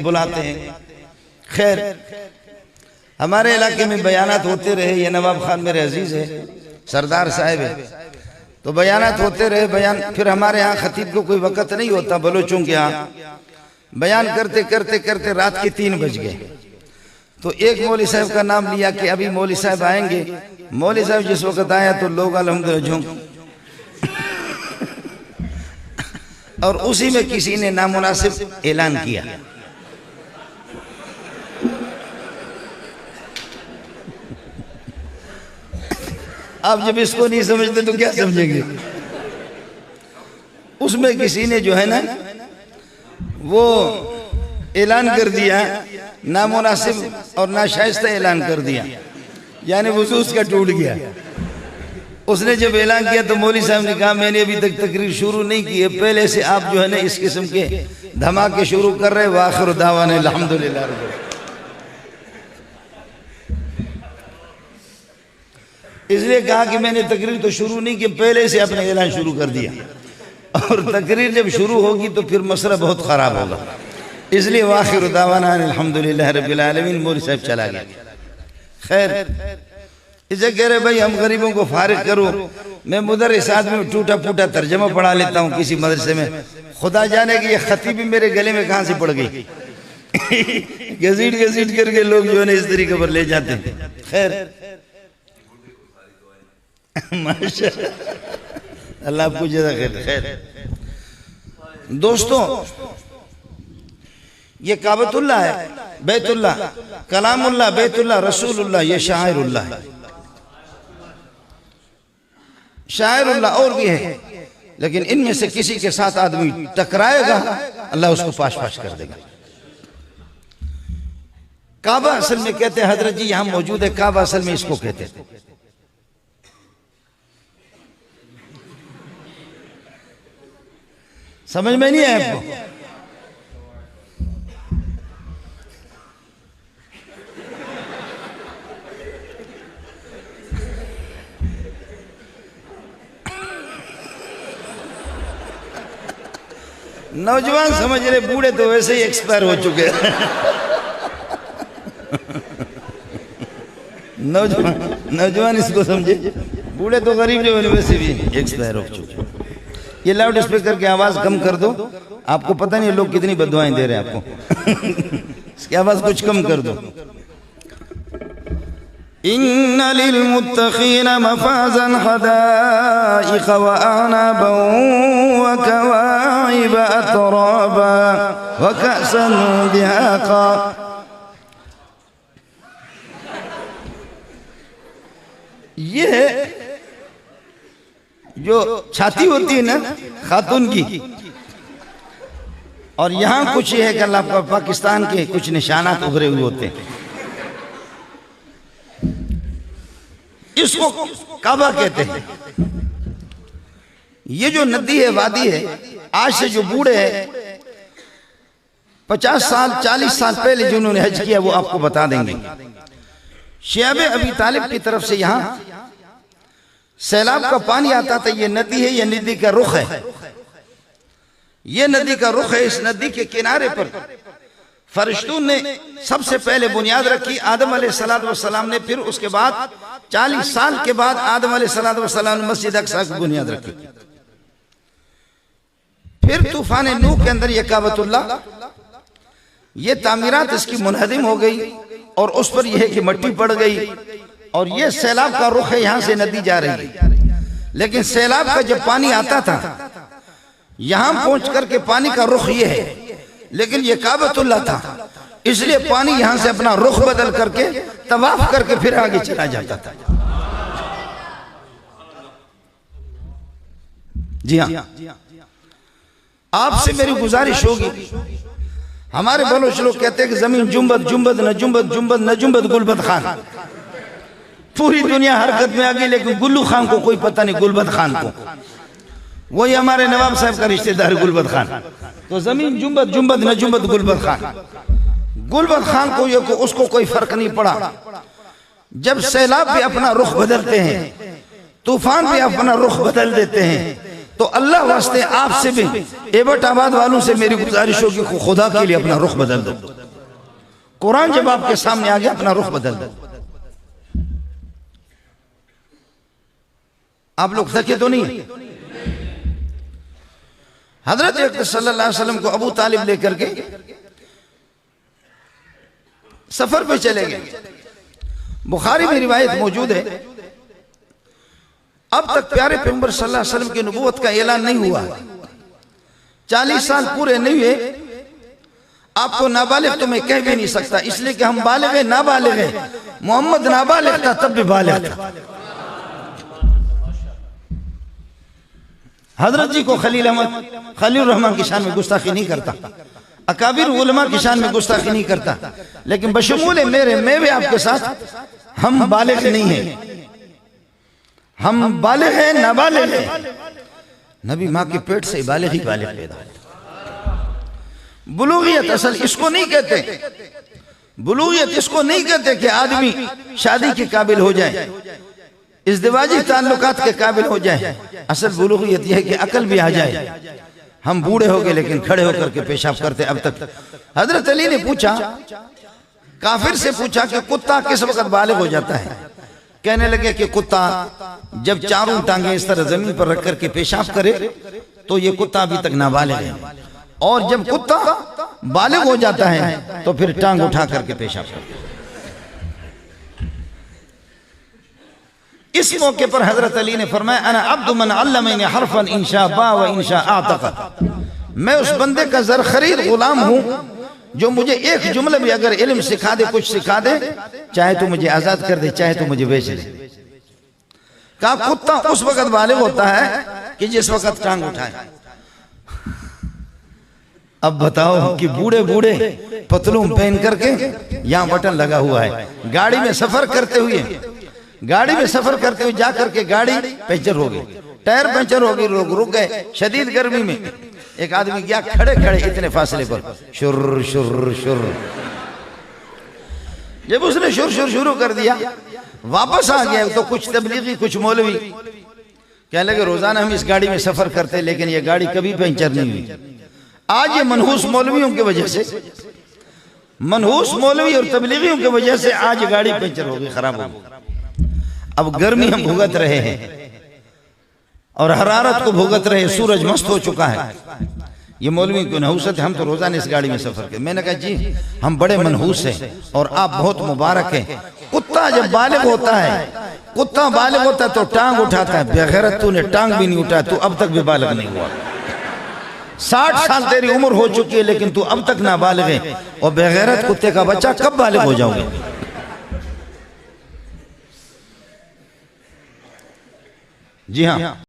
बुलाते हैं। खैर, हमारे इलाके में बयानात होते रहे। ये नवाब खान मेरे अजीज है, सरदार साहब है, तो बयानात होते रहे बयान। फिर हमारे यहाँ खतीब को कोई वक़्त नहीं होता, बलोचों के यहाँ बयान करते करते करते रात के 3 बज गए। तो एक मौलवी साहब का नाम लिया कि अभी मौलवी साहब आएंगे। मौलवी साहब जिस वक़्त आया तो लोग अल्हम्दुलिल्लाह झूम, और उसी में किसी ने नामुनासिब ऐलान किया। आप जब इसको नहीं समझते तो क्या समझेंगे। उसमें किसी ने जो है ना वो ऐलान कर दिया, नामुनासिब और नाशाइस्ता ऐलान कर दिया, यानी वज़ू उसका टूट गया। उसने जब ऐलान किया तो मौलवी साहब ने कहा मैंने अभी तक तकरीर शुरू नहीं की है, पहले से आप जो है ना इस किस्म के धमाके शुरू कर रहे। वाखिर दावाना अल्हम्दुलिल्लाह। इसलिए कहा कि मैंने तकरीर तो शुरू नहीं की, पहले से अपने ऐलान शुरू कर दिया, और तकरीर जब शुरू होगी तो फिर मसला बहुत ख़राब होगा। इसलिए वाखिर दावाना अल्हम्दुलिल्लाह रब्बिल आलमीन। मौलवी साहब चला गया। खैर, इसे कह रहे भाई हम गरीबों को फारिग करो। मैं मुदर्रिसात में टूटा फूटा तर्जमा पढ़ा लेता हूँ किसी मदरसे में। खुदा जाने कि ये खतीबी मेरे गले में कहाँ से पड़ गई। घसीट घसीट करके लोग जो है ना इस तरीके पर ले जाते हैं। खैर, माशाअल्लाह, अल्लाह आपको जज़ा खैर। खैर दोस्तों, ये काबतुल्लाह है, बैतुल्लाह, कलामुल्लाह, बैतुल्लाह, रसूलुल्लाह, ये शाइरुल्लाह है। शाइरुल्लाह और भी है, लेकिन इनमें से किसी के साथ आदमी टकराएगा, अल्लाह उसको पाश पाश कर देगा। काबा असल में कहते हैं, हजरत जी यहाँ मौजूद है, काबा असल में इसको कहते हैं। समझ में नहीं आया आपको? नौजवान समझ रहे, बूढ़े तो वैसे ही एक्सपायर हो चुके हैं। नौजवान इसको समझे, बूढ़े तो गरीब जो वैसे भी एक्सपायर हो चुके। ये लाउड स्पीकर की आवाज कम कर दो, आपको पता नहीं लोग कितनी बददुआएं दे रहे हैं आपको। इसकी आवाज कुछ कम कर दो। इन्ना लिल मुत्तक़ीना मफ़ाज़न हदाइक़ व अअनाबन व कवाइब अतराबा व कअसन दिहाक़ा। ये जो छाती होती है ना खातून की, और यहाँ कुछ ये है कि अल्लाह पाकिस्तान के कुछ निशानात उभरे हुए होते हैं। इसको काबा कहते हैं। ये जो नदी है, वादी है, आज से जो बूढ़े हैं 50 साल 40 साल पहले जिन्होंने हज किया वो आपको बता देंगे। शियाबे अबी तालिब की तरफ से यहाँ सैलाब का पानी आता था। ये नदी है, ये नदी का रुख है, ये नदी का रुख है। इस नदी के किनारे पर फरिश्तों ने सबसे पहले बुनियाद रखी, आदम अलैहिस्सलाम ने। फिर उसके बाद 40 साल के बाद आदम अलैहिस्सलाम ने मस्जिद अक्सा की बुनियाद रखी। फिर तूफान नूह के अंदर ये काबतुल्लाह, ये तामीरात इसकी मुनहदिम हो गई, और उस पर यह है कि मट्टी पड़ गई, और ये सैलाब का रुख है, यहां से नदी जा रही है। लेकिन सैलाब का जब पानी आता था, यहां पहुंच करके पानी का रुख ये है, लेकिन ये काबतुल्लाह था, इसलिए पानी यहां से अपना रुख बदल करके तवाफ करके फिर आगे चला जाता था। जी हाँ, आपसे मेरी गुजारिश होगी, हमारे बलोच लोग कहते हैं कि जमीन जुम्बद जुम्बद न जुम्बद जुम्बद न जुम्बद गुलबद खान। पूरी दुनिया हरकत में आ गई, लेकिन गुल्लू खान को कोई पता नहीं, गुलबद खान को। वही हमारे नवाब साहब का रिश्तेदार गुलबद खान। तो जमीन जुम्बद जुम्बद न जुम्बद गुलबद खान। गुलबद खान को उसको कोई फर्क नहीं पड़ा। जब सैलाब भी अपना रुख बदलते हैं, तूफान भी अपना रुख बदल देते हैं, तो अल्लाह वास्ते आपसे भी एबटाबाद वालों से मेरी गुजारिश होगी कि खुदा के लिए अपना रुख बदल दो। कुरान जब आपके सामने आ गया, अपना रुख बदल दो। आप लोग थके तो नहीं? हजरत अकबर सल्लल्लाहु अलैहि वसल्लम को अबू तालिब लेकर के सफर पे चले गए। बुखारी में रिवायत मौजूद है, अब तक प्यारे पैगंबर सल्लल्लाहु अलैहि वसल्लम की नबूवत का ऐलान नहीं हुआ। 40 साल पूरे नहीं हुए। आपको नाबालिग तो मैं कह भी नहीं सकता, इसलिए कि हम बालिग हैं, नाबालिग हैं। मोहम्मद नाबालिग था तब भी बालिग था। हजरत जी को खलील रहमान की शान में गुस्ताखी नहीं करता, अकाबिर उलमा की शान में गुस्ताखी नहीं करता, लेकिन बशमूल मेरे मैं भी आपके साथ हम बालिग नहीं हैं, हम बालिग हैं, नाबालिग हैं। नबी माँ के पेट से बालिग ही बालिग पैदा होता। बुलूगियत असल इसको नहीं कहते, बुलूगियत इसको नहीं कहते कि आदमी शादी के काबिल हो जाए, इज़्दिवाजी ताल्लुकात के काबिल हो जाए। असल बुलूगियत यह है कि अकल भी आ जाए। हम बूढ़े हो गए लेकिन खड़े होकर के पेशाब करते अब तक। हजरत अली ने पूछा, काफिर से पूछा कि कुत्ता किस वक्त बालिग हो जाता है? कहने लगे कि कुत्ता जब चारों टांगे इस तरह जमीन पर रख करके पेशाब करे तो ये कुत्ता अभी तक नाबालिग है, और जब कुत्ता बालिग हो जाता है तो फिर टांग उठा करके पेशाब करता है। इस मौके पर हजरत अली ने फरमाया, अना अब्दु मन अल्लमनी हरफन इंशा बा व इंशा आतक। मैं उस बंदे का जर खरीद गुलाम हूं जो मुझे एक जुमले भी अगर इल्म सिखा दे, कुछ सिखा दे, चाहे तो मुझे आजाद कर दे, चाहे तो मुझे बेच दे। कहा कुत्ता उस वक्त बालिग होता है कि जिस वक्त टांग उठाए। अब बताओ कि बूढ़े बूढ़े पतलून पहन करके यहाँ बटन लगा हुआ है, गाड़ी में सफर करते हुए जा करके गाड़ी पंचर हो गई, टायर पंचर हो गई, लोग रुक गए शदीद गर्मी में। एक आदमी गया खड़े खड़े इतने फासले पर, शुर शुर शुर। जब उसने शुर शुर शुरू कर दिया, वापस आ गया तो कुछ तबलीगी कुछ मौलवी कहने लगे, रोजाना हम इस गाड़ी में सफर करते लेकिन ये गाड़ी कभी पंचर नहीं हुई। आज ये मनहूस मौलवियों की वजह से, मनहूस मौलवी और तबलीगियों की वजह से आज गाड़ी पंचर हो गई, खराब हो गई। अब गर्मी हम भुगत रहे हैं और हरारत को भुगत रहे, सूरज मस्त हो चुका है। ये मौलवी की नहूसत है, हम तो रोजाना इस गाड़ी में सफर करते। मैंने कहा जी हम बड़े मनहूस हैं और आप बहुत मुबारक हैं। कुत्ता जब बालिग होता है, कुत्ता बालिग होता है तो टांग उठाता है। बेगैरत तूने टांग भी नहीं उठाया, तू अब तक भी बालिग नहीं हुआ। 60 साल तेरी उम्र हो चुकी है लेकिन तू अब तक नाबालिग है, और बेगैरत कुत्ते का बच्चा कब बालिग हो जाओगे? जी हाँ।